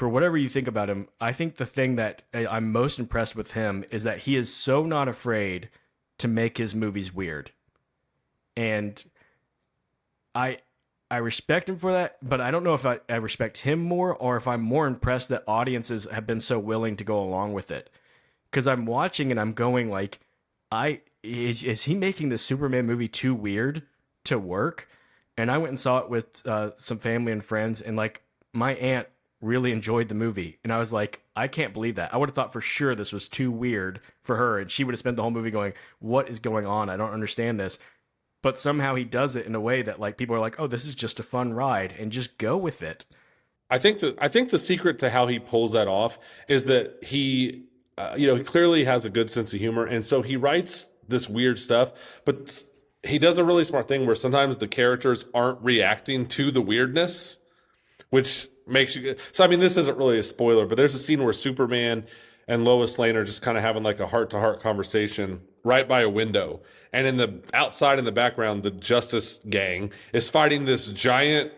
for whatever you think about him, I think the thing that I'm most impressed with him is that he is so not afraid to make his movies weird. And I I respect him for that, but I don't know if I respect him more or if I'm more impressed that audiences have been so willing to go along with it. Because I'm watching and I'm going like, is he making the Superman movie too weird to work? And I went and saw it with some family and friends, and like my aunt really enjoyed the movie, and I was like, I can't believe that. I would have thought for sure this was too weird for her, and she would have spent the whole movie going, "What is going on? I don't understand this." But somehow he does it in a way that like people are like, "Oh, this is just a fun ride," and just go with it. I think the secret to how he pulls that off is that he clearly has a good sense of humor, and so he writes this weird stuff, but he does a really smart thing where sometimes the characters aren't reacting to the weirdness, which makes you. So I mean, this isn't really a spoiler, but there's a scene where Superman and Lois Lane are just kind of having like a heart to heart conversation right by a window, and in the outside in the background, the Justice Gang is fighting this giant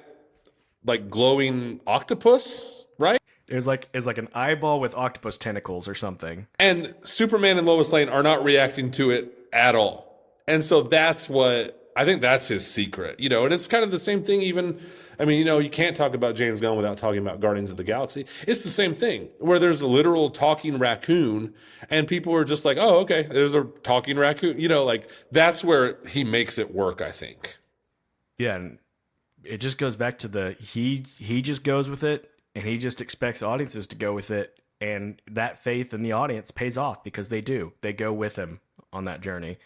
like glowing octopus, right? It's like an eyeball with octopus tentacles or something. And Superman and Lois Lane are not reacting to it at all. And so that's what I think that's his secret. And it's kind of the same thing, even. I mean, you can't talk about James Gunn without talking about Guardians of the Galaxy. It's the same thing where there's a literal talking raccoon, and people are just like, oh, okay, there's a talking raccoon. Like that's where he makes it work, I think. Yeah, and it just goes back to the he just goes with it, and he just expects audiences to go with it, and that faith in the audience pays off because they do. They go with him on that journey.